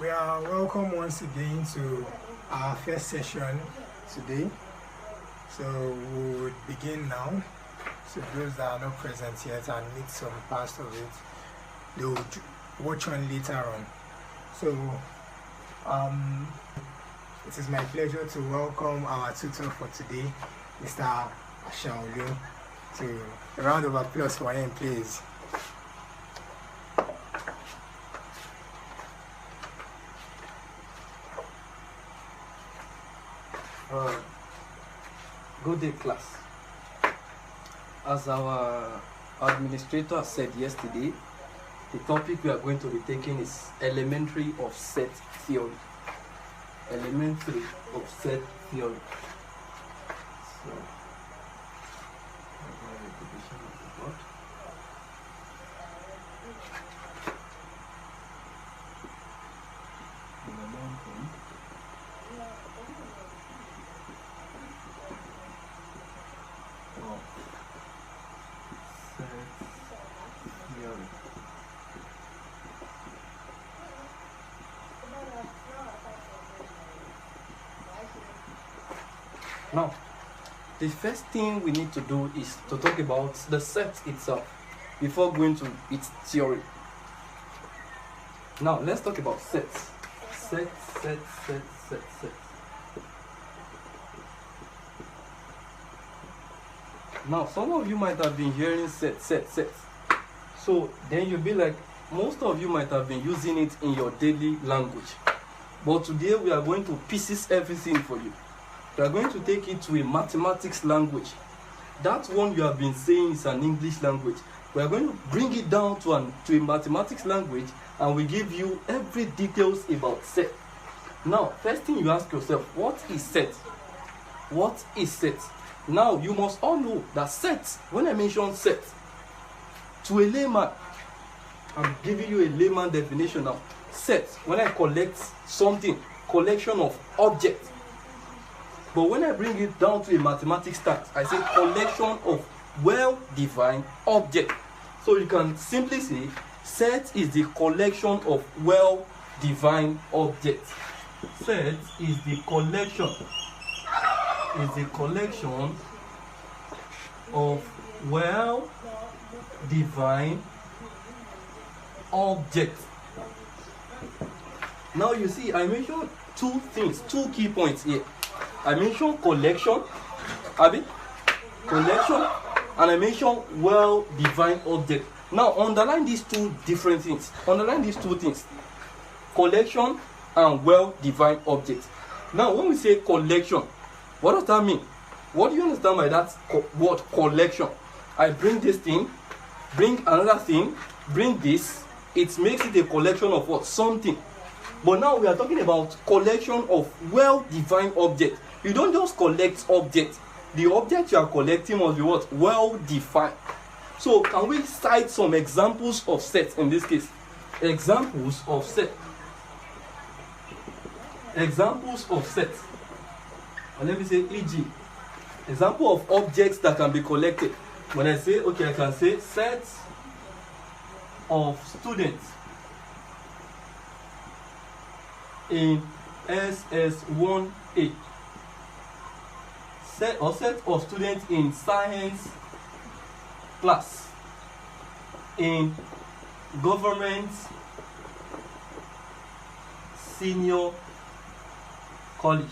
We are welcome once again to our first session today. So we will begin now. So those that are not present yet and need some parts of it, they will watch on later on. So it is my pleasure to welcome our tutor for today, Mr. Ashaolu. So a round of applause for him, please. Good day, class. As our administrator said yesterday, the topic we are going to be taking is elementary of set theory. Elementary of set theory. So, now, the first thing we need to do is to talk about the set itself before going to its theory. Now, let's talk about sets. Set. Now, some of you might have been hearing set. So then you'll be like, most of you might have been using it in your daily language. But today we are going to pieces everything for you. We are going to take it to a mathematics language. That one you have been saying is an English language. We are going to bring it down to a mathematics language, and we give you every details about set. Now, first thing you ask yourself, what is set? What is set? Now, you must all know that set, when I mention set, to a layman, I'm giving you a layman definition now. Set, when I collect something, collection of objects. But when I bring it down to a mathematics stance, I say collection of well-defined objects. So you can simply say set is the collection of well-defined objects. Set is the collection of well-defined objects. Now you see, I mentioned two key points here. I mentioned collection, and I mentioned well-defined object. Now underline these two different things. Underline these two things: collection and well-defined object. Now, when we say collection, what does that mean? What do you understand by that word collection? I bring this thing, bring another thing, bring this. It makes it a collection of what? Something. But now we are talking about collection of well-defined objects. You don't just collect objects. The object you are collecting must be what? Well-defined. So can we cite some examples of sets in this case? Examples of set. Examples of set. And let me say e.g. example of objects that can be collected. When I say, okay, I can say sets of students in SS1A. Set of students in science class in government senior college.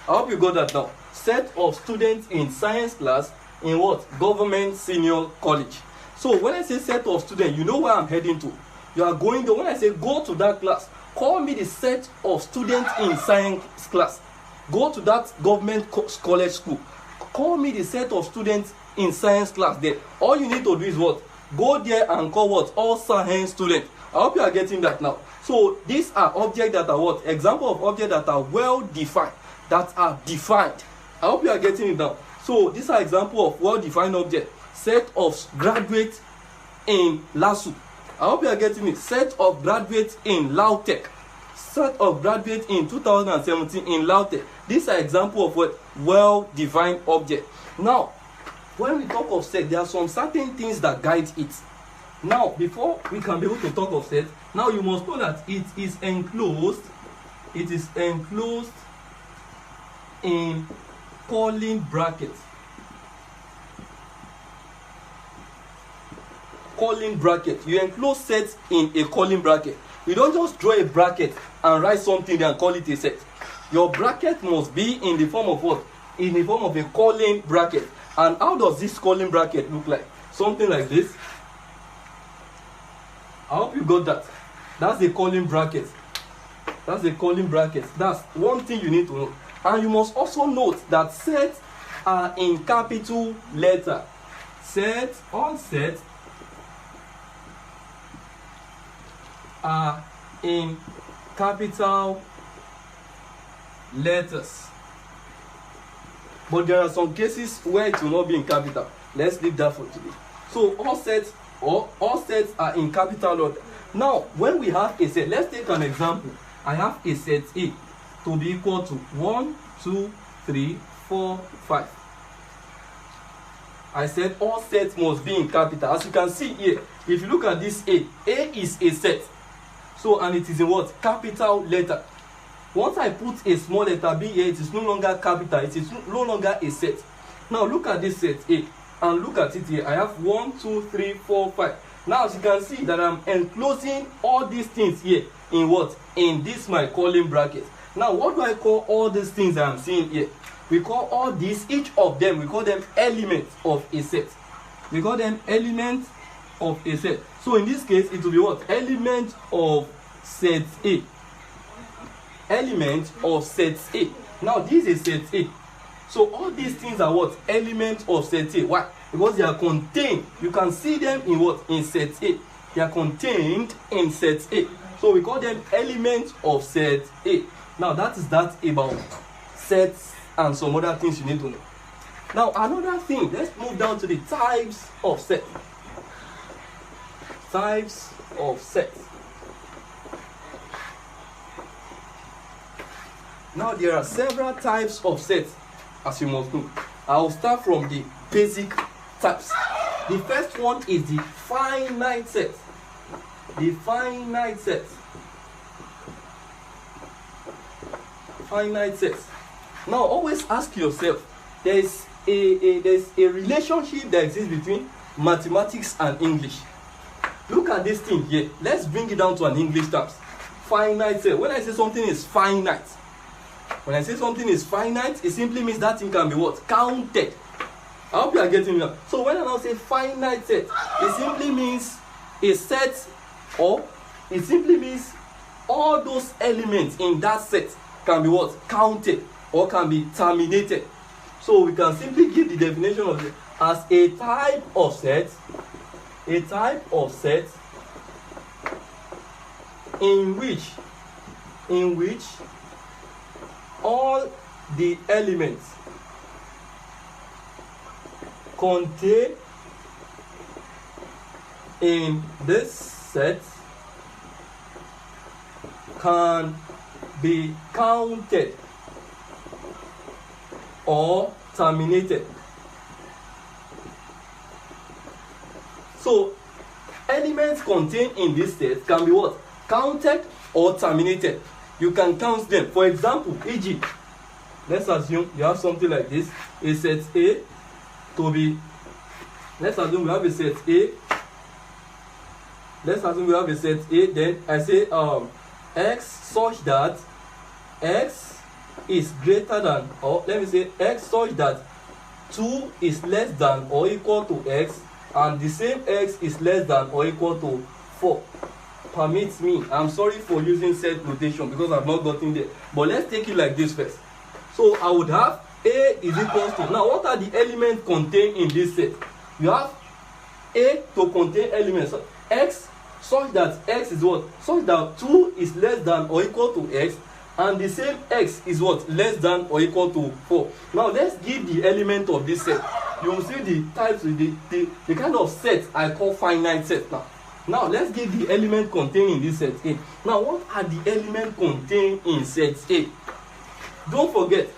I hope you got that now. Set of students in science class in what? Government senior college. So when I say set of students, you know where I'm heading to. You are going to, when I say go to that class, call me the set of students in science class. Go to that government college school. Call me the set of students in science class there. All you need to do is what? Go there and call what? All science students. I hope you are getting that now. So these are objects that are what? Example of objects that are well defined, that are defined. I hope you are getting it now. So these are examples of well defined objects. Set of graduates in LASU. I hope you are getting it. Set of graduates in LAUTECH. Set of graduates in 2017 in LAUTECH. These are examples of what? Well-defined object. Now, when we talk of set, there are some certain things that guide it. Now, before we can be able to talk of set, now you must know that it is enclosed in calling brackets. Calling bracket. You enclose sets in a calling bracket. You don't just draw a bracket and write something there and call it a set. Your bracket must be in the form of what? In the form of a calling bracket. And how does this calling bracket look like? Something like this. I hope you got that. That's the calling bracket. That's the calling bracket. That's one thing you need to know. And you must also note that sets are in capital letter. All sets are in capital letters. But there are some cases where it will not be in capital. Let's leave that for today. So all sets are in capital letter. Now, when we have a set, let's take an example. I have a set A to be equal to 1, 2, 3, 4, 5. I said all sets must be in capital. As you can see here, if you look at this A is a set. So, and it is in what? Capital letter. Once I put a small letter B here, it is no longer capital. It is no longer a set. Now, look at this set A. And look at it here. I have 1, 2, 3, 4, 5. Now, as you can see that I'm enclosing all these things here in what? In this my calling bracket. Now, what do I call all these things that I'm seeing here? We call all these, each of them, we call them elements of a set. We call them elements of a set. So in this case, it will be what? Element of set A. Element of set A. Now this is set A. So all these things are what? Elements of set A. Why? Because they are contained. You can see them in what? In set A. They are contained in set A. So we call them elements of set A. Now that is that about sets and some other things you need to know. Now another thing, let's move down to the types of sets. Types of sets. Now there are several types of sets, as you must know. I will start from the basic types. The first one is the finite set. The finite set. Finite sets. Now always ask yourself, there's a relationship that exists between mathematics and English. Look at this thing here. Let's bring it down to an English terms. Finite set. When I say something is finite, it simply means that thing can be what? Counted. I hope you are getting me now. So when I now say finite set, it simply means a set, or it simply means all those elements in that set can be what? Counted or can be terminated. So we can simply give the definition of it as a type of set. A type of set in which all the elements contained in this set can be counted or terminated. So elements contained in this set can be what? Counted or terminated. You can count them. For example, e.g., let's assume you have something like this. A set A to be, let's assume we have a set A. Let's assume we have a set A. Then I say x such that x is greater than, or let me say x such that 2 is less than or equal to x, and the same x is less than or equal to 4. Permit me, I'm sorry for using set notation because I've not gotten there, but let's take it like this first. So I would have A is equal to, now what are the elements contained in this set? You have A to contain elements, so x such that x is what? Such that 2 is less than or equal to x, and the same x is what? Less than or equal to 4. Now let's give the element of this set. You will see the types, the kind of set I call finite set now. Now let's give the element contained in this set A. Now what are the elements contained in set A? Don't forget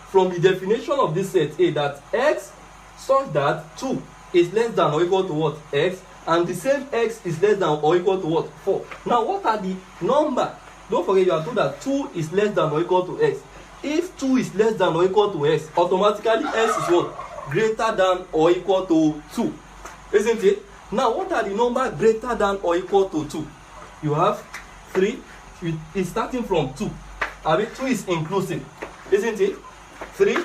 from the definition of this set A that x such that 2 is less than or equal to what? X, and the same x is less than or equal to what? 4. Now what are the number? Don't forget you are told that 2 is less than or equal to x. If 2 is less than or equal to x, automatically x is what? Greater than or equal to 2. Isn't it? Now what are the number greater than or equal to 2? You have 3. It's starting from 2. I mean 2 is inclusive. Isn't it? 3.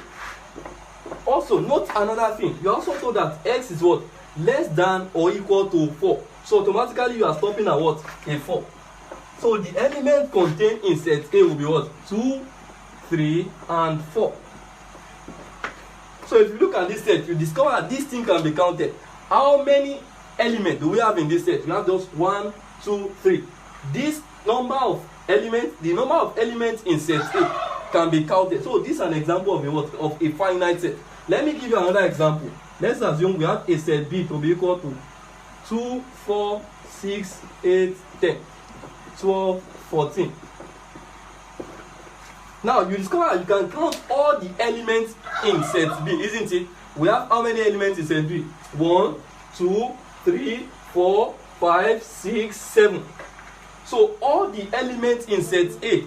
Also note another thing. You are also told that x is what? Less than or equal to 4. So automatically you are stopping at what? A 4. So the element contained in set A will be what? 2, 3, and 4. So if you look at this set, you discover that this thing can be counted. How many elements do we have in this set? We have just 1, 2, 3. This number of elements, the number of elements in set A can be counted. So this is an example of a what? Of a finite set. Let me give you another example. Let's assume we have a set B to be equal to 2, 4, 6, 8, 10, 12, 14. Now you discover you can count all the elements in set B, isn't it? We have how many elements in set B? 1, 2, 3, 4, 5, 6, 7. So all the elements in set A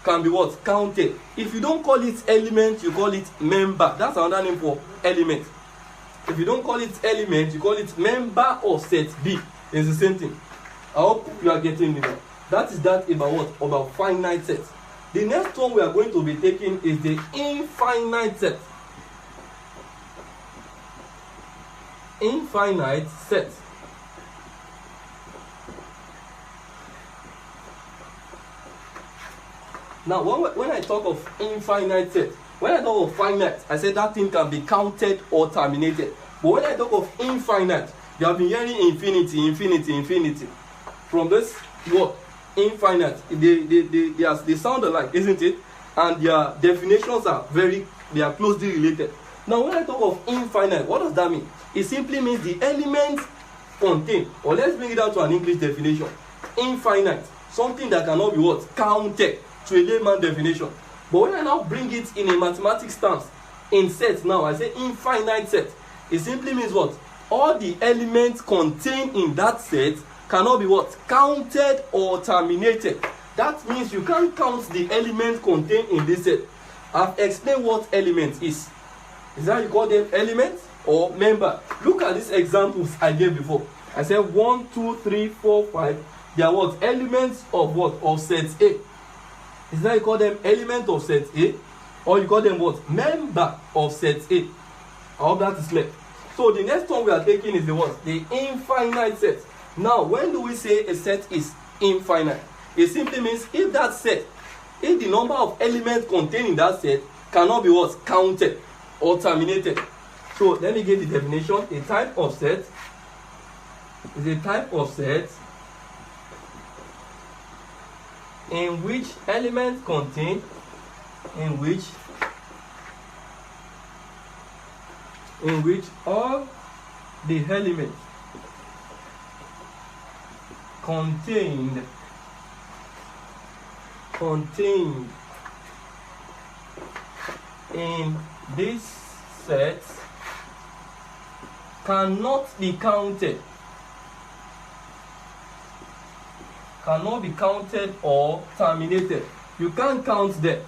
can be what? Counted. If you don't call it element, you call it member. That's another name for element. If you don't call it element, you call it member of set B. It's the same thing. I hope you are getting it. That is that about what? About finite sets. The next one we are going to be taking is the infinite set. Infinite set. Now when I talk of infinite set, when I talk of finite, I said that thing can be counted or terminated. But when I talk of infinite, you have been hearing infinity, infinity, infinity. From this word, infinite, they sound alike, isn't it? And their definitions are closely related. Now when I talk of infinite, what does that mean? It simply means the elements contained, or let's bring it down to an English definition. Infinite, something that cannot be what? Counted, to a layman definition. But when I now bring it in a mathematics terms, in sets now, I say infinite set. It simply means what? All the elements contained in that set cannot be what? Counted or terminated. That means you can't count the elements contained in this set. I've explained what element is. Is that you call them elements or member? Look at these examples I gave before. I said 1, 2, 3, 4, 5. They are what? Elements of what? Of set A. Is that you call them element of set A? Or you call them what? Member of set A. I hope that is clear. So the next one we are taking is the what? The infinite set. Now when do we say a set is infinite? It simply means if that set, if the number of elements contained in that set cannot be what? Counted or terminated. So let me give the definition. A type of set is a type of set in which elements contain, in which all the elements contained in this set cannot be counted or terminated. You can't count them.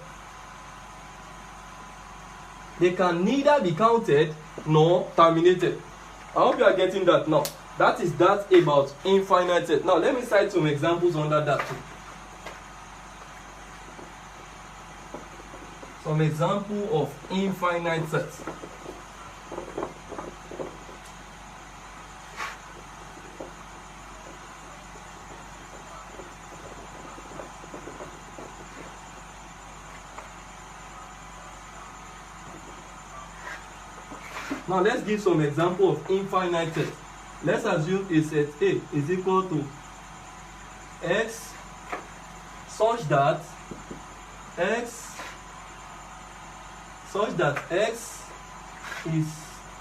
They can neither be counted nor terminated. I hope you are getting that now. That is that about infinite set. Now let me cite some examples under that too. Some example of infinite sets. Now let's give some example of infinite set. Let's assume a set A is equal to x such that x is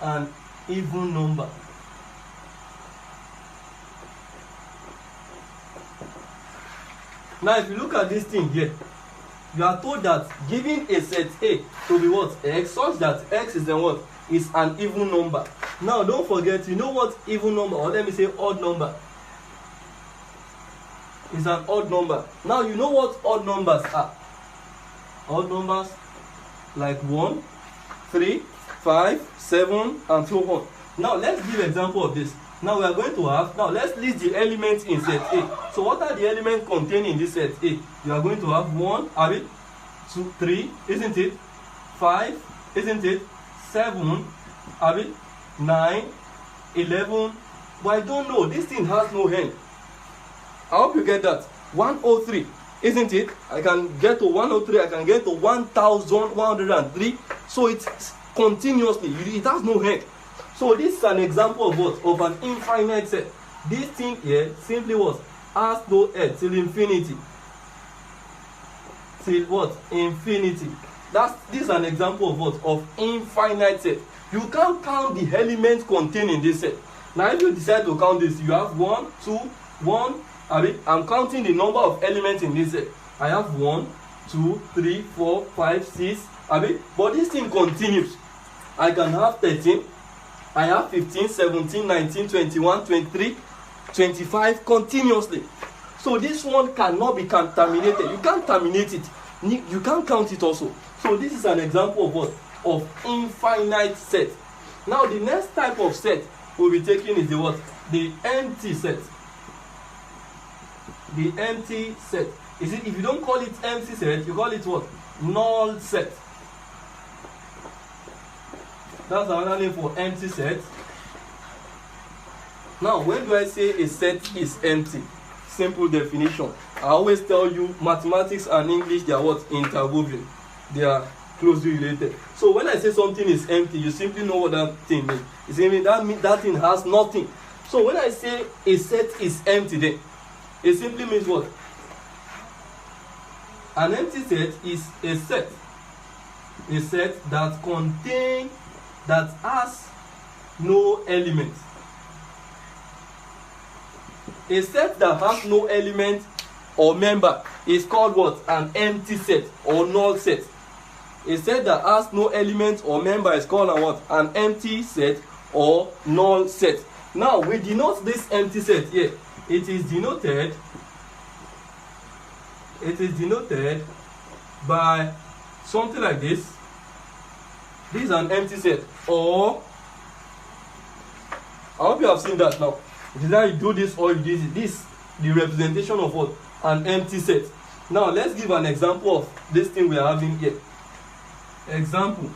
an even number. Now if you look at this thing here, you are told that given a set A to be what? X, such that x is then what? Is an even number. Now don't forget, you know what even number, or let me say odd number, is an odd number. Now you know what odd numbers are. Odd numbers like 1, 3, 5, 7, and so on. Now let's give example of this. Now we are going to have, now let's list the elements in set A. So what are the elements contained in this set A? You are going to have 1, 2, 3, isn't it? 5, isn't it? 7, 9, 11. But I don't know, this thing has no end. I hope you get that. 103, isn't it? I can get to 103, I can get to 1103. So it's continuously, it has no end. So this is an example of what? Of an infinite set. This thing here simply what? Has no end till infinity. Till what? Infinity. This is an example of what? Of infinite set. You can't count the elements contained in this set. Now if you decide to count this, you have 1, 2, 1. I'm counting the number of elements in this set. I have 1, 2, 3, 4, 5, 6. But this thing continues. I can have 13. I have 15, 17, 19, 21, 23, 25 continuously. So this one cannot be terminated. You can't terminate it. You can't count it also. So this is an example of what? Of infinite set. Now the next type of set we'll be taking is the what? The empty set. The empty set. Is it, if you don't call it empty set, you call it what? Null set. That's another name for empty set. Now, when do I say a set is empty? Simple definition. I always tell you mathematics and English, they are what? Interwoven. They are closely related. So when I say something is empty, you simply know what that thing means. It's mean that thing has nothing. So when I say a set is empty, then it simply means what? An empty set is a set that contains, that has no element. A set that has no element or member is called what? An empty set or null set. A set that has no element or member is called a what? An empty set or null set. Now we denote this empty set here. It is denoted by something like this. This is an empty set, or I hope you have seen that now. Either you do this or you do this. The representation of what? An empty set. Now let's give an example of this thing we are having here. Example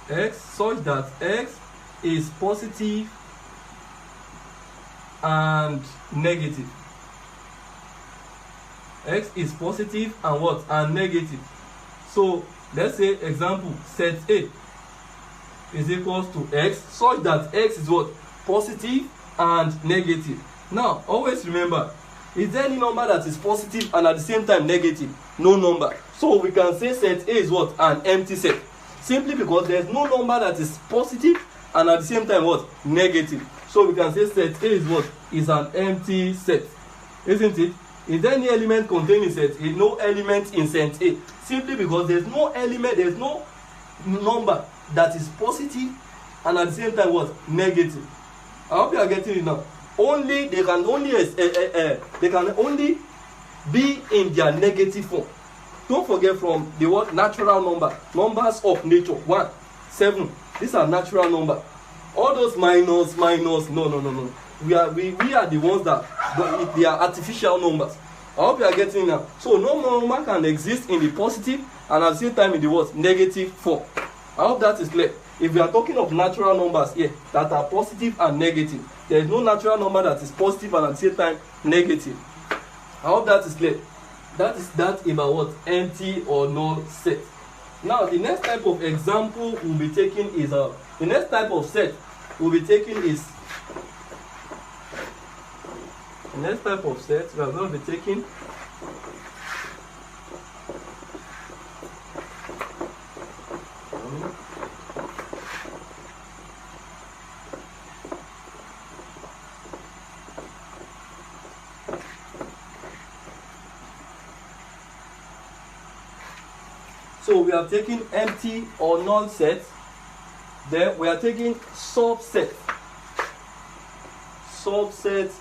x such that x is positive and negative. X is positive and what? And negative. So let's say example, set A is equals to x such that x is what? Positive and negative. Now always remember, is there any number that is positive and at the same time negative? No number. So we can say set A is what? An empty set. Simply because there is no number that is positive and at the same time what? Negative. So we can say set A is what? Is an empty set. Isn't it? Is there any element contained in set A? No element in set A. Simply because there is no element, there is no number that is positive and at the same time what? Negative. I hope you are getting it now. They can only be in their negative form. Don't forget from the word natural number, numbers of nature. 1, 7. These are natural number. All those minus, no. We are the ones that they are artificial numbers. I hope you are getting it now. So no number can exist in the positive and at the same time in the what? Negative form. I hope that is clear. If we are talking of natural numbers here that are positive and negative, there is no natural number that is positive and at the same time negative. I hope that is clear. That is that about what? Empty or null set. Now the next type of example we'll be taking is the next type of set we'll be taking is the next type of set we are going to be taking So we are taking empty or null set. Then we are taking subset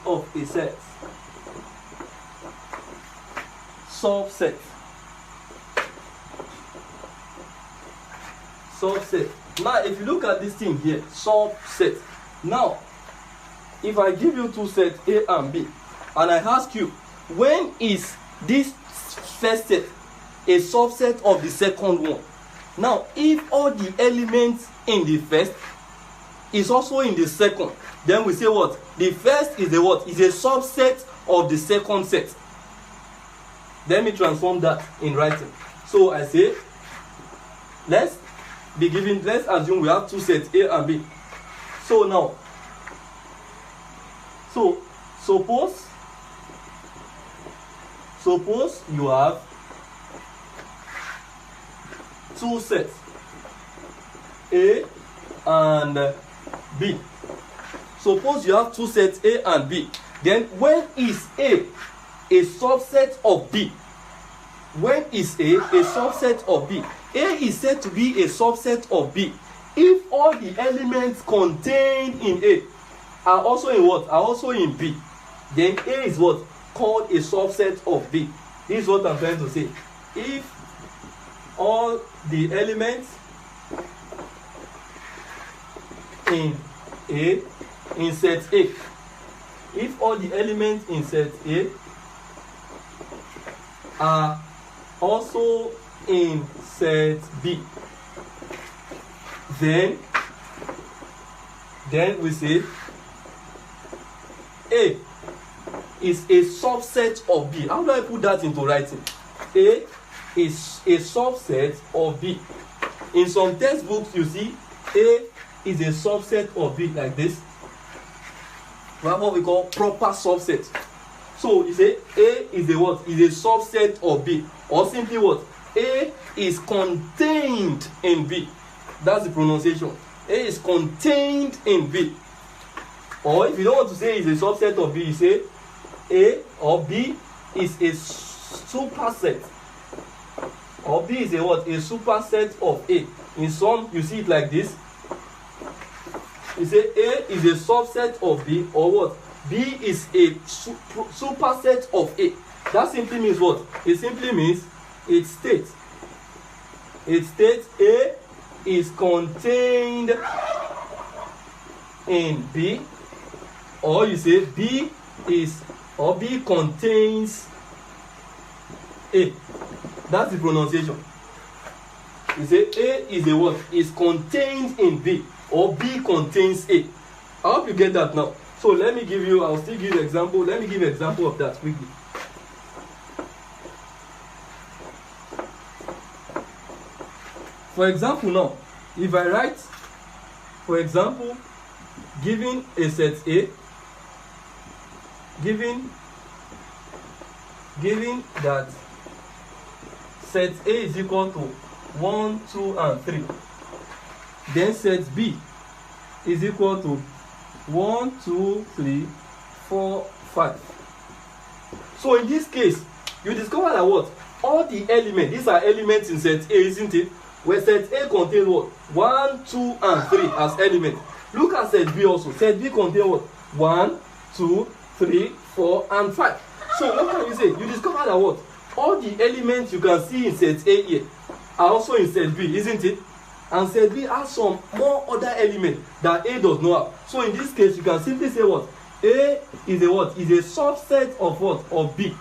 of a set. Subset. Now if you look at this thing here, subset. Now if I give you two sets A and B, and I ask you, when is this first set a subset of the second one? Now if all the elements in the first is also in the second, then we say what? The first is a what? Is a subset of the second set. Let me transform that in writing. So I say, let's assume we have two sets A and B. So now, suppose you have two sets A and B. Suppose you have two sets A and B. Then when is A subset of B? When is A subset of B? A is said to be a subset of B if all the elements contained in A are also in what? Are also in B. Then A is what? Called a subset of B. This is what I'm trying to say. If all the elements in A, in set A, if all the elements in set A are also in set B, then we say A is a subset of B. How do I put that into writing? A is a subset of B. In some textbooks, you see A is a subset of B like this. We have what we call proper subset. So you say A is a what? Is a subset of B. Or simply what? A is contained in B. That's the pronunciation. A is contained in B. Or if you don't want to say it's a subset of B, you say A or B is a superset. Or B is a what? A superset of A. In some, you see it like this. You say A is a subset of B, or what? B is a superset of A. That simply means what? It simply means it states A is contained in B, or you say B contains A. That's the pronunciation. You say A is a what? Is contained in B, or B contains A. I hope you get that now. So let me give you, I'll still give you an example. Let me give you an example of that quickly. For example now, if I write, for example, given a set A, given that set A is equal to 1, 2, and 3, then set B is equal to 1, 2, 3, 4, 5. So in this case, you discover that what? All the elements, these are elements in set A, isn't it? Where set A contains what? 1, 2, and 3 as elements. Look at set B also. Set B contains what? 1, 2, 3, 4, and 5. So what can you say? You discover that what? All the elements you can see in set A here are also in set B, isn't it? And set B has some more other elements that A does not have. So in this case, you can simply say what? A is a what? Is a subset of what? Of B.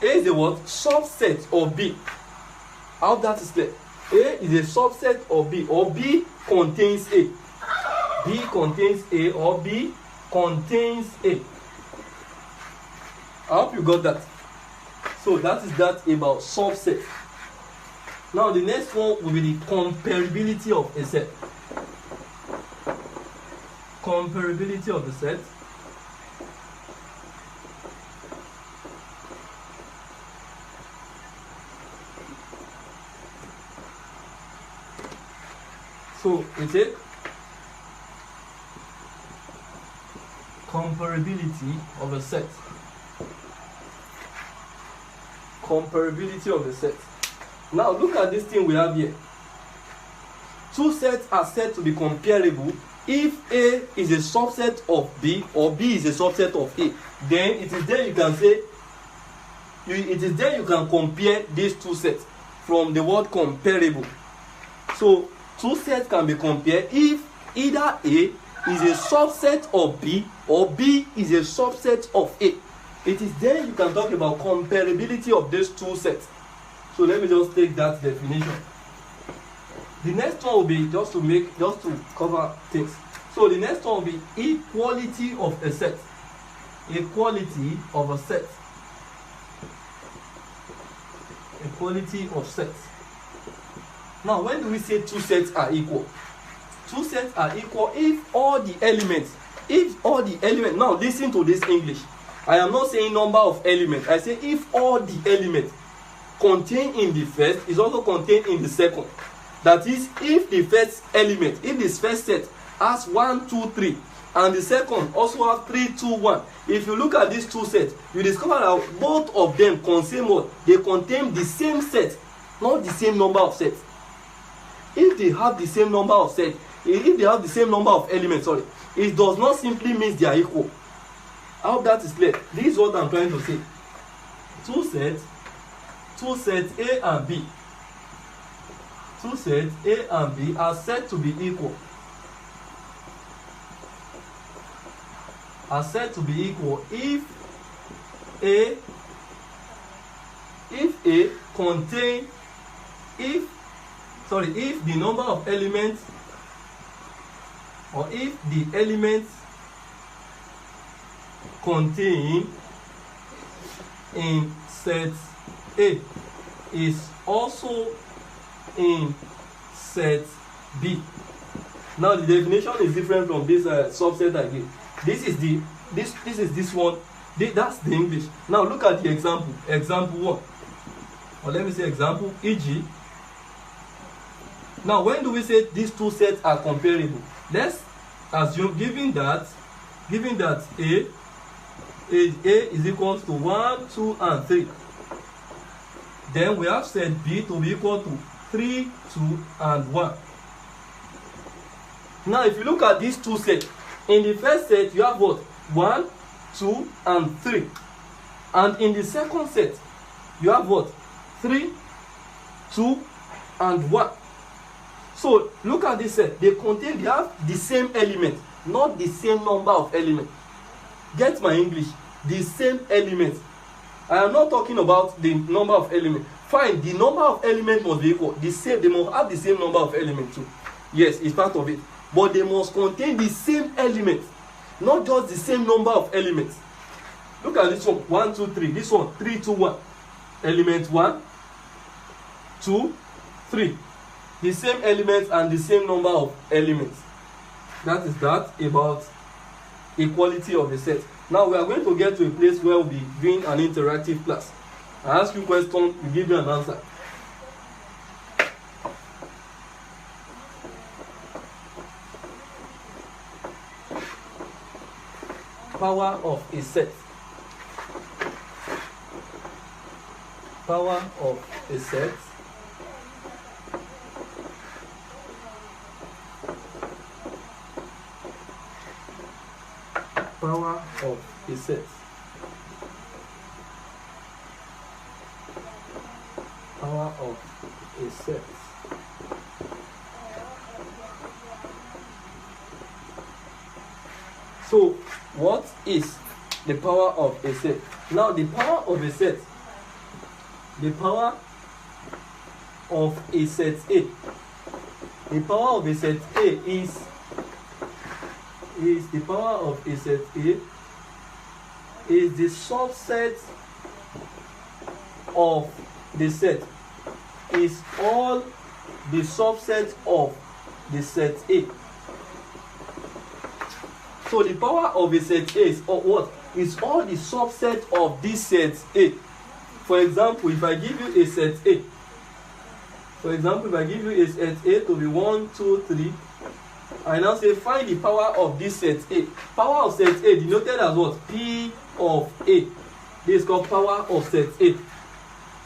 A is a what? Subset of B. How that is clear? A is a subset of B, or B contains A. B contains A, or B contains A. I hope you got that. So that is that about subset. Now the next one will be the comparability of a set. Comparability of the set. So it's a comparability of a set. Comparability of a set. Now look at this thing we have here. Two sets are said to be comparable if A is a subset of B or B is a subset of A. Then it is there you can say, it is there you can compare these two sets from the word comparable. So two sets can be compared if either A is a subset of B or B is a subset of A. It is there you can talk about comparability of these two sets. So let me just take that definition. The next one will be just to cover things. So the next one will be equality of a set. Equality of a set. Equality of sets. Now, when do we say two sets are equal? Two sets are equal if all the elements, now listen to this English. I am not saying number of elements. I say if all the elements contained in the first is also contained in the second. That is, if the first element, if this first set has 1, 2, 3, and the second also has 3, 2, 1. If you look at these two sets, you discover that both of them contain what? They contain the same set, not the same number of sets. If they have the same number of sets, if they have the same number of elements, it does not simply mean they are equal. I hope that is clear. This is what I'm trying to say. Two sets A and B. Two sets A and B are said to be equal. Are said to be equal if the number of elements, or if the elements contained in set A is also in set B. Now the definition is different from this subset I gave. This is this one. That's the English. Now look at the example. Example 1. Or let me say example, e.g. Now when do we say these two sets are comparable? Let's assume, given that A is equal to 1, 2, and 3. Then we have set B to be equal to 3, 2, and 1. Now if you look at these two sets, in the first set you have what? 1, 2, and 3. And in the second set you have what? 3, 2, and 1. So look at this set. They have the same element, not the same number of elements. Get my English? The same element. I am not talking about the number of elements. Fine, the number of elements must be equal. They must have the same number of elements too. Yes, it's part of it. But they must contain the same element, not just the same number of elements. Look at this one. 1, 2, 3. This one, 3, 2, 1. Element 1, 2, 3. The same elements and the same number of elements. That is that about equality of the set. Now we are going to get to a place where we'll be doing an interactive class. I ask you a question, you give me an answer. Power of a set. Power of a set. Power of a set. Power of a set. So, what is the power of a set? Now, the power of a set, the power of a set A, the power of a set A is the power of a set A is the subset of the set, is all the subset of the set A. So the power of a set A is what? Is all the subset of this set A. For example, if I give you a set A, to be 1, 2, 3, I now say find the power of this set A. Power of set A denoted as what? P of A. This is called power of set A.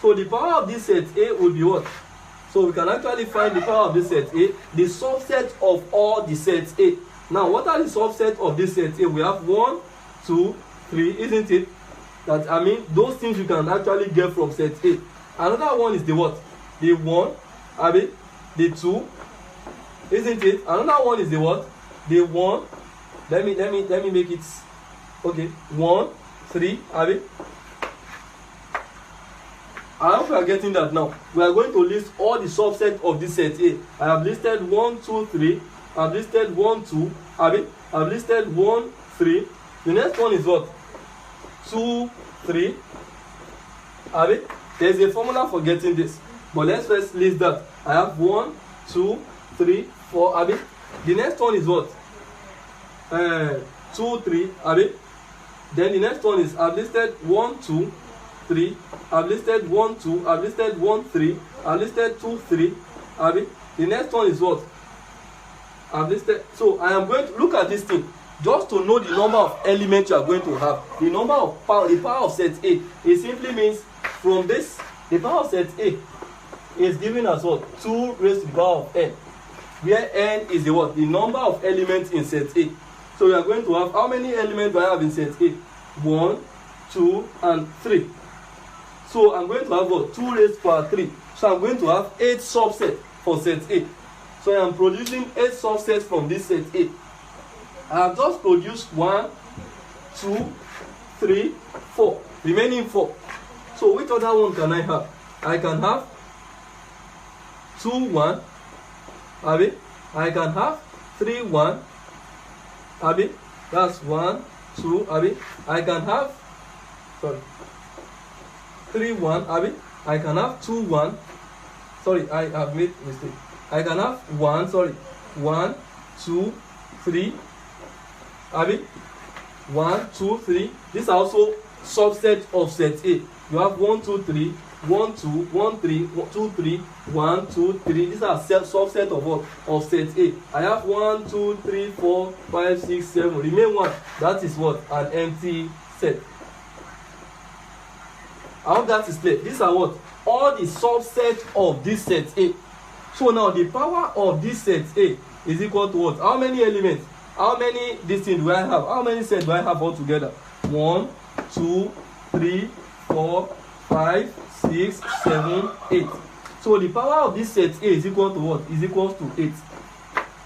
So the power of this set A will be what? So we can actually find the power of this set A, the subset of all the sets A. Now, what are the subset of this set A? We have 1, 2, 3, isn't it? That, I mean, those things you can actually get from set A. Another one is the what? The 1, I mean, the 2, isn't it? Another one is the what? The 1. Let me make it. Okay, 1, 3, I mean. I hope you are getting that now. We are going to list all the subsets of this set A. I have listed 1, 2, 3. I have listed 1, 2. I have listed 1, 3. The next one is what? 2, 3. There's a formula for getting this. But let's first list that. I have 1, 2, 3, 4. The next one is what? 2, 3. Then the next one is I've listed 1, 2, 3. I've listed 1, 2. I've listed 1, 3. I've listed 2, 3. The next one is what? I've listed. So I am going to look at this thing just to know the number of elements you are going to have. The number of power, the power of set A. It simply means from this, the power of set A is given as what? 2 raised to the power of n. Where n is the what? The number of elements in set A. So we are going to have, how many elements do I have in set A? 1, 2, and 3. So I'm going to have what? 2 raised to power 3. So I'm going to have 8 subsets for set A. So I am producing 8 subsets from this set A. I have just produced 1, 2, 3, 4. Remaining 4. So which other one can I have? I can have 2, 1. I can have 3, 1. That's 1, 2. I can have 3, 1. I can have 2, 1. Sorry, I have made a mistake. I can have 1, 2, 3. 1, 2, 3. These are also subset of set A. You have 1, 2, 3, 1, 2, 1, 3, 2, 3, 1, 2, 3. These are subset of what? Of set A. I have 1, 2, 3, 4, 5, 6, 7. Remain 1. That is what? An empty set. I hope that is clear. These are what? All the subsets of this set A. So now the power of this set A is equal to what? How many elements? How many this thing do I have? How many sets do I have altogether? 1, 2, 3, 4, 5, 6, 7, 8. So the power of this set A is equal to what? Is equal to 8.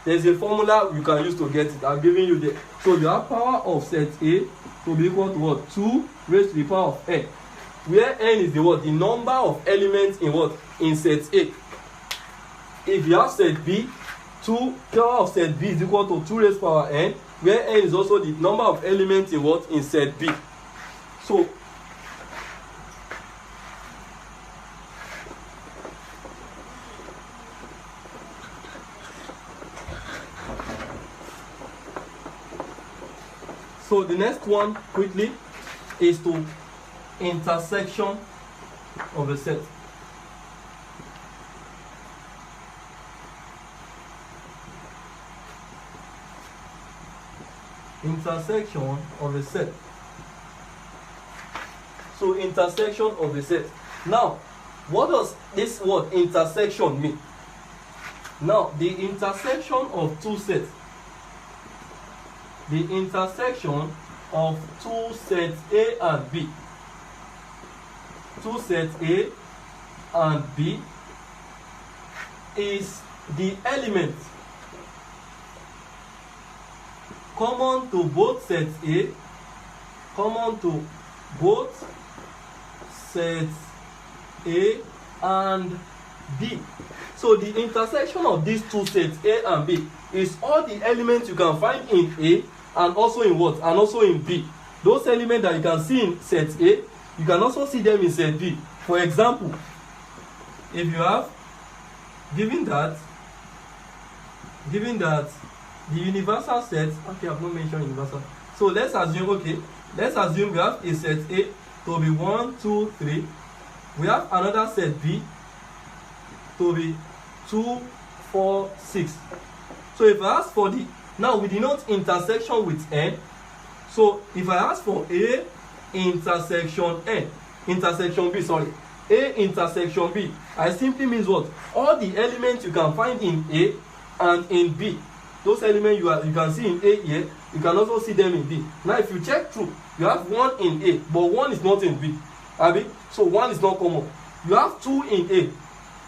There's a formula you can use to get it. I'm giving you the. So you have power of set A to be equal to what? 2 raised to the power of n. Where n is the what? The number of elements in what? In set A. If you have set B, 2 power of set B is equal to 2 raised to power n, where n is also the number of elements in what? In set B. So the next one quickly is to intersection of a set. Intersection of a set. So intersection of a set. Now, what does this word intersection mean? Now, the intersection of two sets. The intersection of two sets A and B. Two sets A and B is the element common to both sets A, common to both sets A and B. So the intersection of these two sets A and B is all the elements you can find in A and also in what? And also in B. Those elements that you can see in set A, you can also see them in set B. For example, if you have given that the universal set, okay, I've not mentioned universal. So let's assume we have a set A to be 1, 2, 3. We have another set B to be 2, 4, 6. So if I ask for the, now we denote intersection with n. So if I ask for A intersection n, intersection B, sorry. A intersection B. I simply means what? All the elements you can find in A and in B. Those elements you can see in A here, you can also see them in B. Now if you check through, you have 1 in A, but 1 is not in B. Abi? So 1 is not common. You have 2 in A.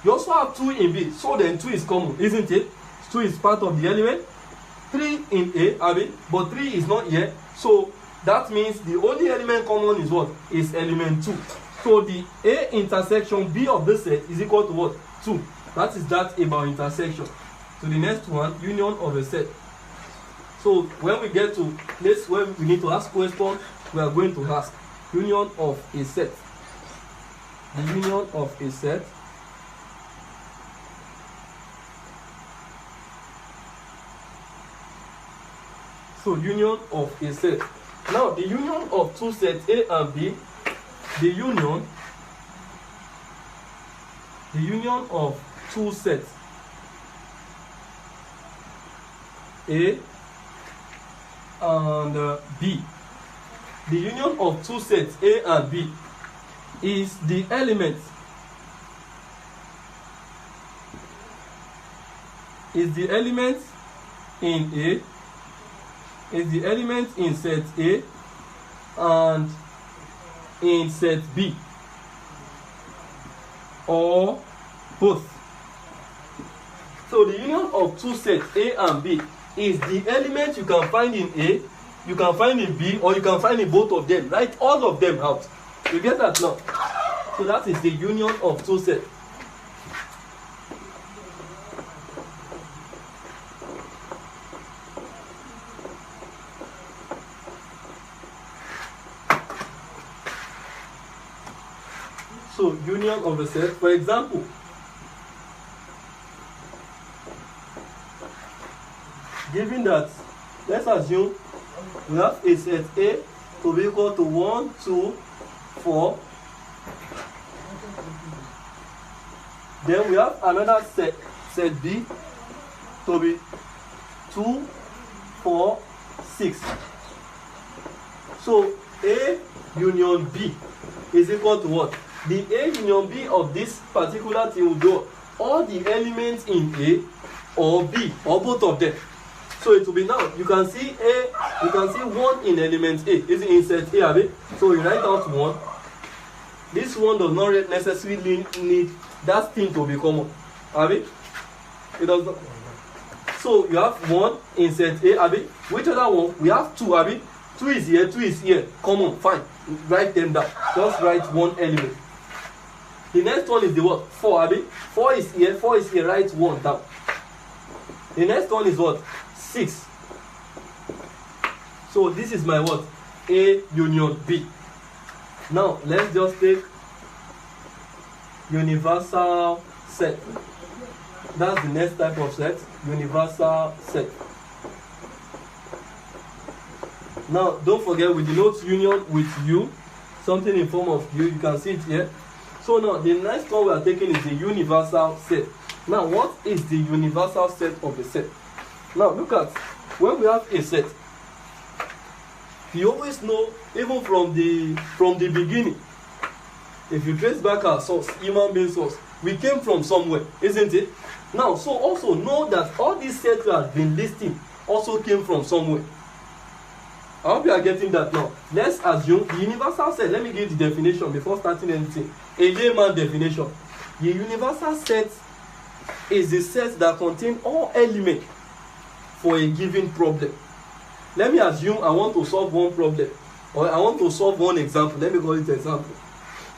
You also have 2 in B. So then 2 is common, isn't it? 2 is part of the element. 3 in A, Abi? But 3 is not here. So that means the only element common is what? Is element 2. So the A intersection B of this set is equal to what? 2. That is that about intersection. So the next one, union of a set. So when we get to place where we need to ask questions, we are going to ask union of a set. The union of a set. So union of a set. Now the union of two sets A and B, the union of two sets A and B, the union of two sets A and B is the element in A, is the element in set A and in set B, or both. So the union of two sets A and B is the element you can find in A, you can find in B, or you can find in both of them. Write all of them out. You get that now? So that is the union of two sets. So union of a set, for example, given that, let's assume we have a set A to be equal to 1, 2, 4. Then we have another set B to be 2, 4, 6. So A union B is equal to what? The A union B of this particular thing will do all the elements in A or B or both of them. So it will be now, you can see A, you can see 1 in element A, is in set A, abi? So you write out 1. This one does not necessarily need that thing to be common, abi? It does not. So you have 1 in set A, abi? Which other one? We have 2, abi? 2 is here, 2 is here, common, fine. Write them down. Just write 1 element. The next one is the what? 4, abi? 4 is here, write 1 down. The next one is what? 6. So this is my what? A union B. Now let's just take universal set. That's the next type of set, universal set. Now don't forget we denote union with U, something in form of U. You can see it here. So now the next one we are taking is the universal set. Now what is the universal set of a set? Now look at, when we have a set, you always know, even from the beginning, if you trace back our source, human being source, we came from somewhere, isn't it? Now, so also know that all these sets we have been listing also came from somewhere. I hope you are getting that now. Let's assume the universal set, let me give the definition before starting anything. A layman definition. The universal set is the set that contains all elements for a given problem. Let me assume I want to solve one problem, or I want to solve one example. Let me call it example.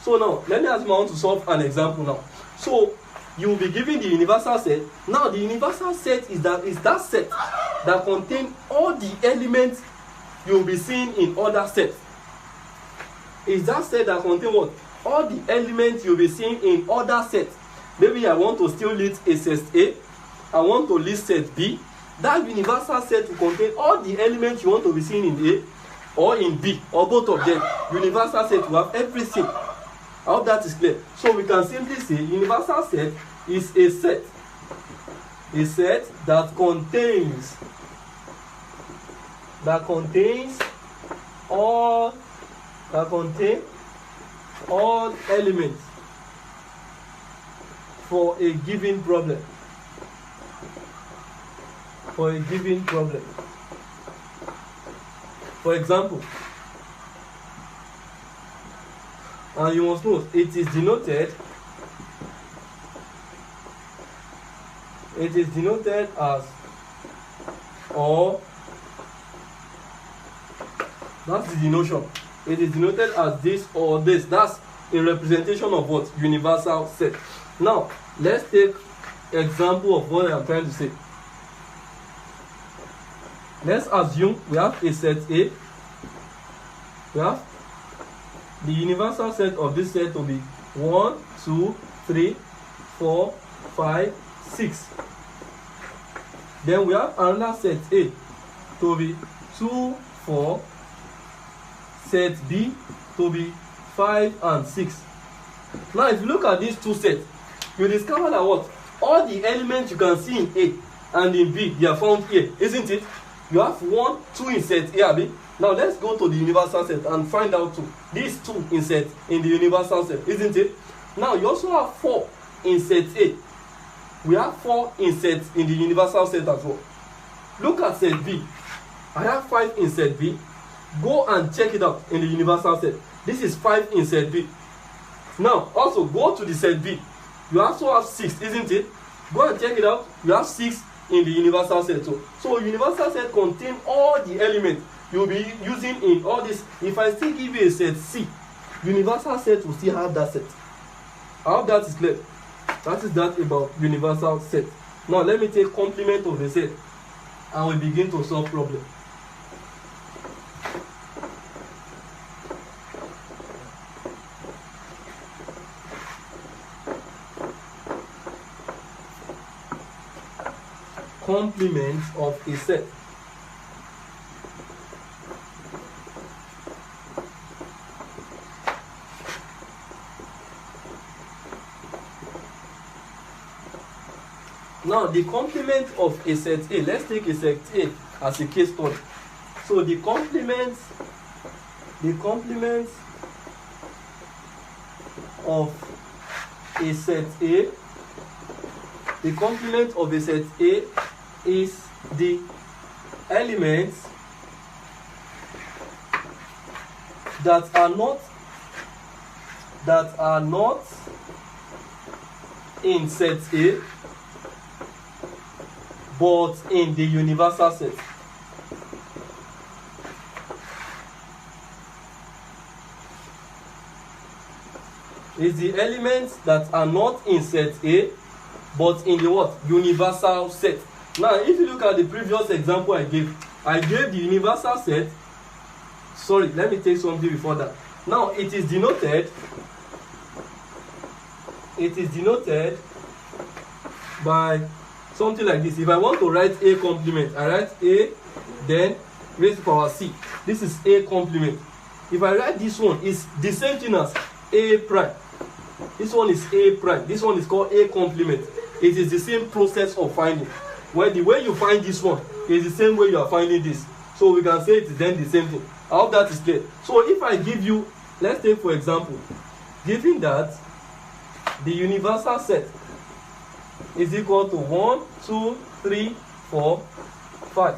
So now, let me assume I want to solve an example now. So you will be given the universal set. Now the universal set is that set that contains all the elements you will be seeing in other sets. Is that set that contains what? All the elements you will be seeing in other sets. Maybe I want to still list a set A, I want to list set B. That universal set will contain all the elements you want to be seeing in A or in B or both of them. Universal set will have everything. I hope that is clear. So we can simply say universal set is a set that contains all elements for a given problem. For a given problem. For example, and you must note it is denoted as, or that's the denotation. It is denoted as this or this. That's a representation of what? Universal set. Now let's take example of what I'm trying to say. Let's assume we have a set A. We have the universal set of this set to be 1, 2, 3, 4, 5, 6. Then we have another set A to be 2, 4, set B to be 5 and 6. Now if you look at these two sets, you discover that what? All the elements you can see in A and in B, they are found here, isn't it? You have 1, 2 in set A, B. Now let's go to the universal set and find out these 2 in set in the universal set, isn't it? Now you also have 4 in set A. We have 4 in set in the universal set as well. Look at set B. I have 5 in set B. Go and check it out in the universal set. This is 5 in set B. Now also go to the set B. You also have 6, isn't it? Go and check it out. You have 6 in the universal set. So universal set contain all the elements you'll be using in all this. If I still give you a set C, universal set will still have that set. I hope that is clear. That is that about universal set. Now let me take complement of the set and we begin to solve problem. Complement of a set. Now the complement of a set A, let's take a set A as a case study. So the complements of a set A, the complement of a set A is the elements that are not in set A but in the universal set. Is the elements that are not in set A but in the what? Universal set. Now if you look at the previous example I gave the universal set. Sorry, let me take something before that. Now it is denoted by something like this. If I want to write A complement, I write A, then raised to power C. This is A complement. If I write this one, it's the same thing as A prime. This one is A prime. This one is called A complement. It is the same process of finding. Well, the way you find this one is the same way you are finding this. So we can say it is then the same thing. I hope that is clear. So if I give you, let's take for example, given that the universal set is equal to 1, 2, 3, 4, 5.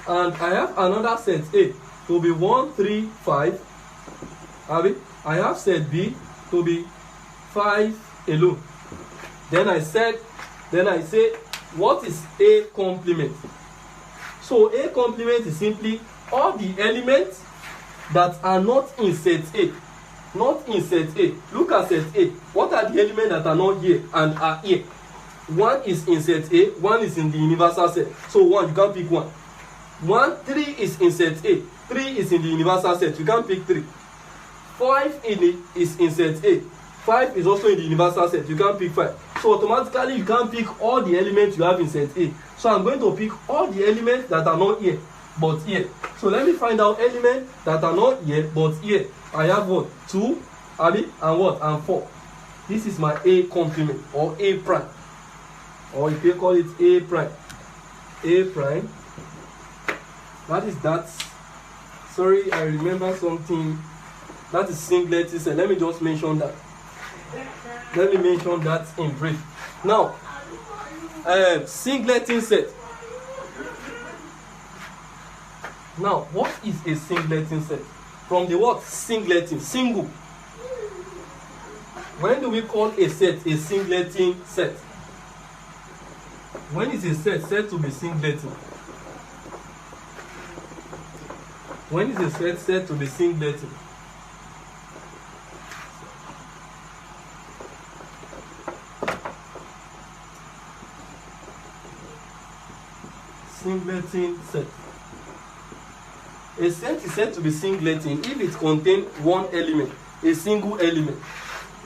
And I have another set A to be 1, 3, 5. I have set B to be 5 alone. Then I say, what is A complement? So A complement is simply all the elements that are not in set A. Not in set A. Look at set A. What are the elements that are not here and are here? One is in set A, one is in the universal set. So one, you can't pick one. 3 is in set A, 3 is in the universal set. You can't pick 3. 5 is in set A, 5 is also in the universal set. You can't pick 5. So automatically you can't pick all the elements you have in set A. So I'm going to pick all the elements that are not here but here. So let me find out elements that are not here but here. I have what? 2, and what? And 4. This is my A complement or A prime. Or you can call it A prime. A prime. That is that. Sorry, I remember something. That is singlet. So let me just mention that. Let me mention that in brief. Now, singleton set. Now, what is a singleton set? From the word singleton, single. When do we call a set a singleton set? When is a set said to be singleton? When is a set said to be singleton? Singleton set. A set is said to be singleton if it contains one element, a single element.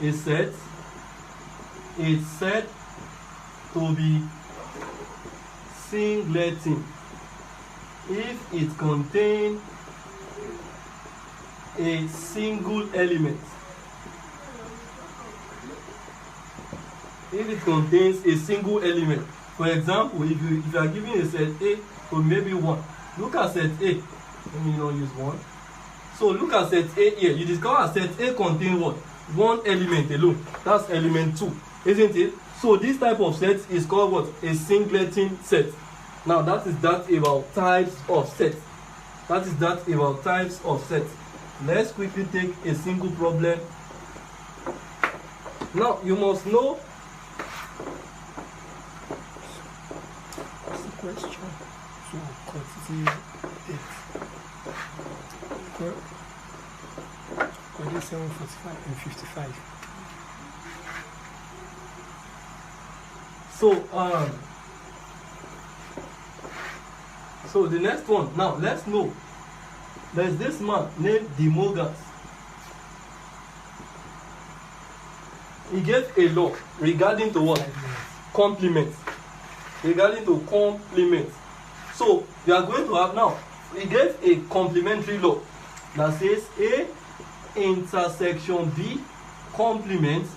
A set is said to be singleton if it contains a single element. If it contains a single element. For example, if you are given a set A to maybe 1, look at set A. Let me not use 1. So look at set A here. You discover set A contains what? One element alone. That's element 2, isn't it? So this type of set is called what? A singleton set. Now that is that about types of sets. That is that about types of sets. Let's quickly take a single problem. Now you must know. Question. So quantity 8. Quantity 745 and 55. So the next one. Now let's know. There's this man named Demogas. He gave a law regarding to what? Complements. Regarding to complements. So we are going to have now, he gave a complementary law that says A intersection B complement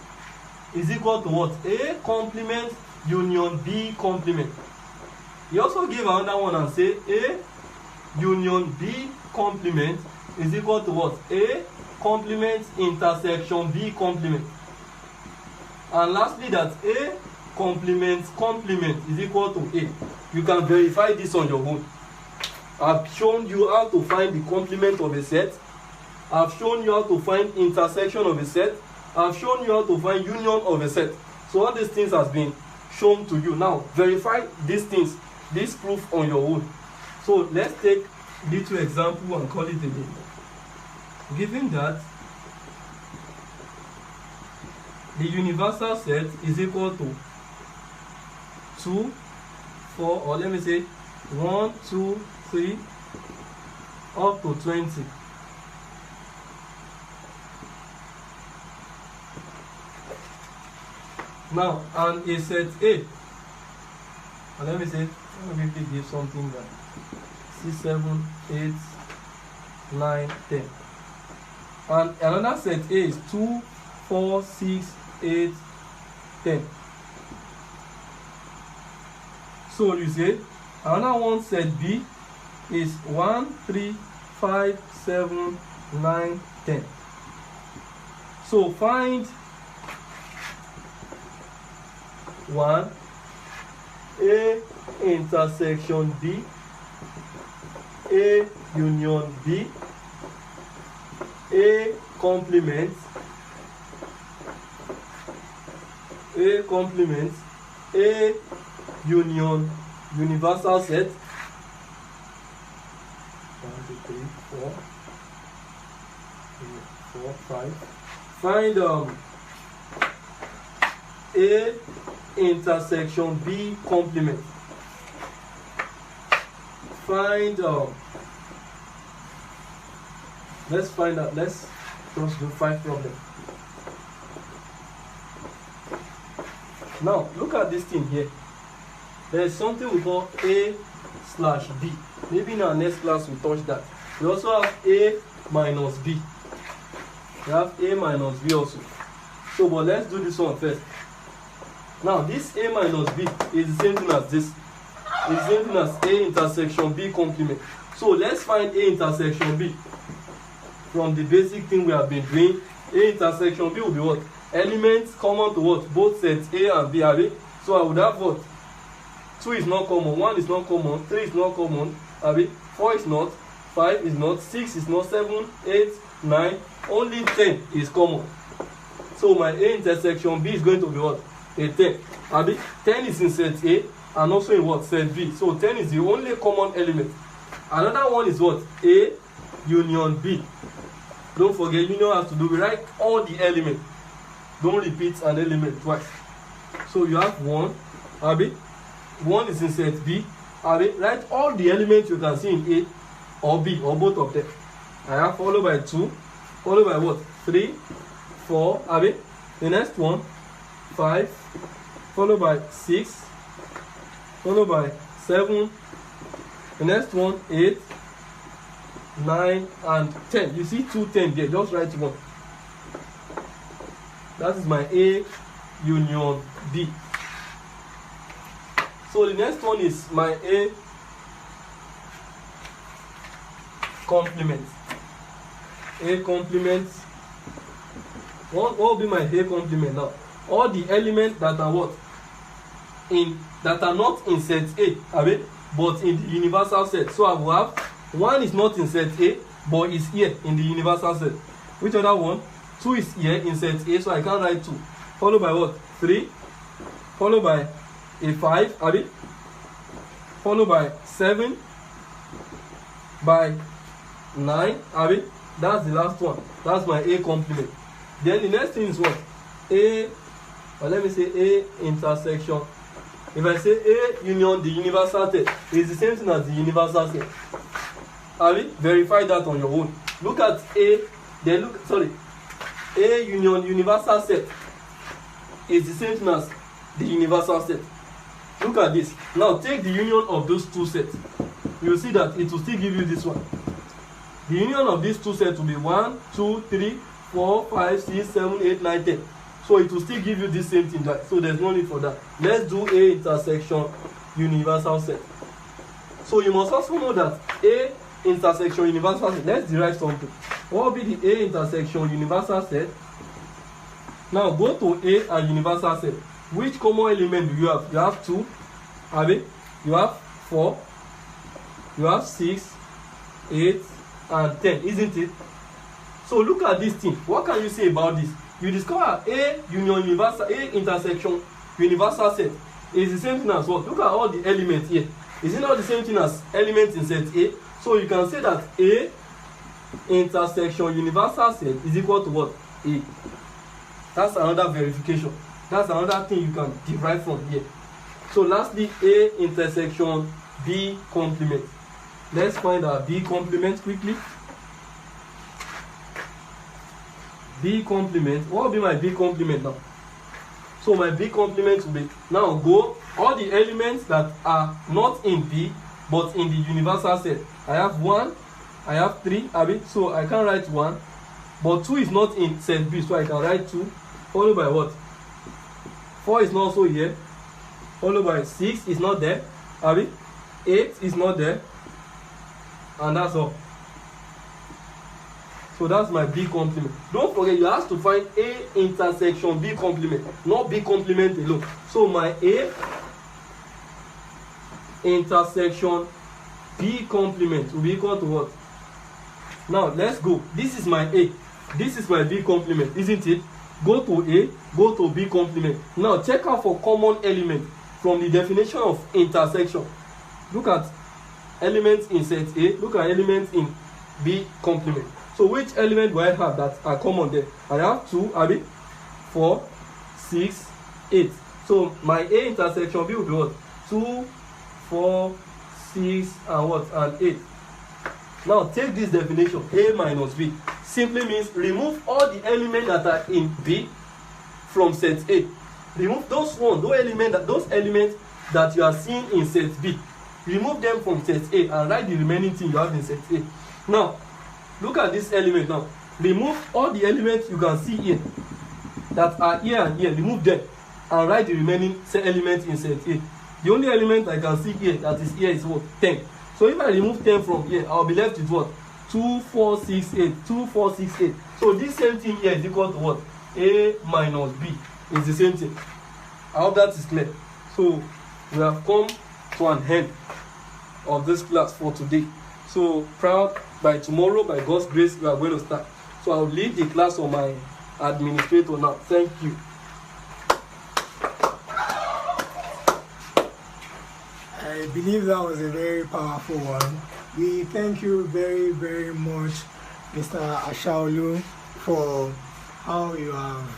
is equal to what? A complement union B complement. He also gave another one and say A union B complement is equal to what? A complement intersection B complement. And lastly, that A complement is equal to A. You can verify this on your own. I've shown you how to find the complement of a set. I've shown you how to find intersection of a set. I've shown you how to find union of a set. So all these things has been shown to you. Now verify these things, this proof on your own. So let's take little example and call it a day. Given that the universal set is equal to 2, 4, or let me say 1, 2, 3 up to 20. Now, and a set A, and let me say, let me give something that 6, 7, 8, 9, 10. And another set A is 2, 4, 6, 8, 10. So you say another one set B is 1, 3, 5, 7, 9, 10. So find 1 A intersection B, A union B, A complement, A complement, A union universal set. 1, 2, 3, 4, 5. Find A intersection B complement. Find let's find out. Let's just do 5 problems. Now look at this thing here. There is something we call A/B. Maybe in our next class we touch that. We also have A minus B. We have A minus B also. So, but let's do this one first. Now, this A minus B is the same thing as this. It's the same thing as A intersection B complement. So, let's find A intersection B. From the basic thing we have been doing, A intersection B will be what? Elements common to what? Both sets A and B, abi? So I would have what? 2 is not common, 1 is not common, 3 is not common, abi? 4 is not, 5 is not, 6 is not, 7, 8, 9, only 10 is common. So my A intersection B is going to be what? A 10. Abi? 10 is in set A and also in what? Set B. So 10 is the only common element. Another one is what? A union B. Don't forget, union has to do with write all the elements. Don't repeat an element twice. So you have 1, abi? 1 is in set B. Abi? Write all the elements you can see in A or B or both of them. I have followed by 2, followed by what? 3, 4, abi? The next one, 5, followed by 6, followed by 7, the next one, 8, 9, and 10. You see 2 10 there, just write 1. That is my A union B. So the next one is my A complement. A complement. What will be my A complement now? All the elements that are what? That are not in set A, but in the universal set. So I will have 1 is not in set A, but is here in the universal set. Which other one? 2 is here in set A, so I can write 2. Followed by what? 3. Followed by a 5, followed by 7, by 9, that's the last one. That's my A complement. Then the next thing is what? A, or let me say A intersection. If I say A union the universal set, it's the same thing as the universal set. Verify that on your own. Look at A, then A union universal set is the same thing as the universal set. Look at this. Now take the union of those two sets. You will see that it will still give you this one. The union of these two sets will be 1, 2, 3, 4, 5, 6, 7, 8, 9, 10. So it will still give you the same thing. So there's no need for that. Let's do A intersection universal set. So you must also know that A intersection universal set. Let's derive something. What will be the A intersection universal set? Now go to A and universal set. Which common element do you have? You have 2, you have 4, you have 6, 8, and 10, isn't it? So look at this thing. What can you say about this? You discover A union universal, A intersection universal set is the same thing as what? Look at all the elements here. Is it not the same thing as elements in set A? So you can say that A intersection universal set is equal to what? A. That's another verification. That's another thing you can derive from here. So lastly, A intersection B complement. Let's find our B complement quickly. B complement. What will be my B complement now? So my B complement will be, now go all the elements that are not in B but in the universal set. I have 1, I have 3, so I can write 1, but 2 is not in set B, so I can write 2, followed by what? 4 is not also here, followed by 6 is not there, 8 is not there, and that's all. So that's my B complement. Don't forget, you have to find A intersection B complement, not B complement alone. So my A intersection B complement will be equal to what? Now let's go. This is my A. This is my B complement, isn't it? Go to A, go to B complement. Now check out for common element from the definition of intersection. Look at elements in set A, look at elements in B complement. So which element do I have that are common there? I have 2, 4, 6, 8. So my A intersection B will be what? 2, 4, 6, and what? And 8. Now take this definition, A minus B. Simply means remove all the elements that are in B from set A. Remove those elements that you are seeing in set B. Remove them from set A and write the remaining thing you have in set A. Now, look at this element now. Remove all the elements you can see here that are here and here. Remove them and write the remaining elements in set A. The only element I can see here that is here is what? 10. So if I remove 10 from here, I'll be left with what? 2, 4, 6, 8. 2, 4, 6, 8. So this same thing here is equal to what? A minus B is the same thing. I hope that is clear. So we have come to an end of this class for today. So proud, by tomorrow, by God's grace, we are going to start. So I'll leave the class on my administrator now. Thank you. I believe that was a very powerful one. We thank you very, very much, Mr. Ashaolu, for how you have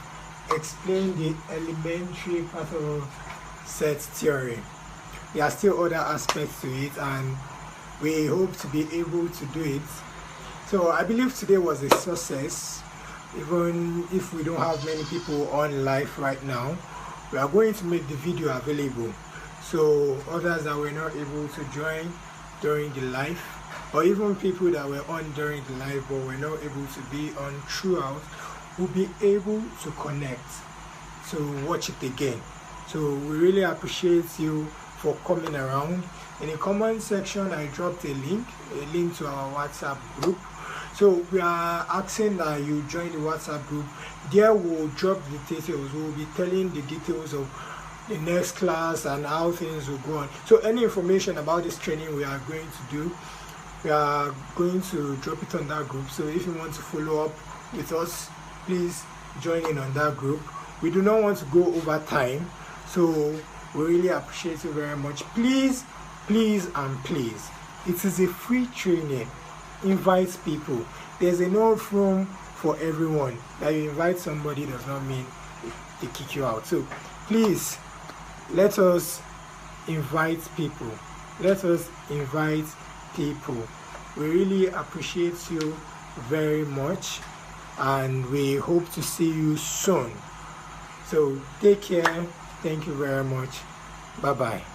explained the elementary part of set theory. There are still other aspects to it, and we hope to be able to do it. So I believe today was a success. Even if we don't have many people on live right now, we are going to make the video available. So others that were not able to join during the live, or even people that were on during the live but were not able to be on throughout, will be able to connect to watch it again. So we really appreciate you for coming around. In the comment section, I dropped a link to our WhatsApp group. So we are asking that you join the WhatsApp group. There we'll drop the details. We'll be telling the details of the next class and how things will go on. So any information about this training we are going to do, we are going to drop it on that group. So if you want to follow up with us, please join in on that group. We do not want to go over time, so we really appreciate you very much. Please, please and please, it is a free training. Invite people. There's enough room for everyone. That you invite somebody does not mean they kick you out. So please, let us invite people. Let us invite people. We really appreciate you very much, and we hope to see you soon. So take care. Thank you very much. Bye bye.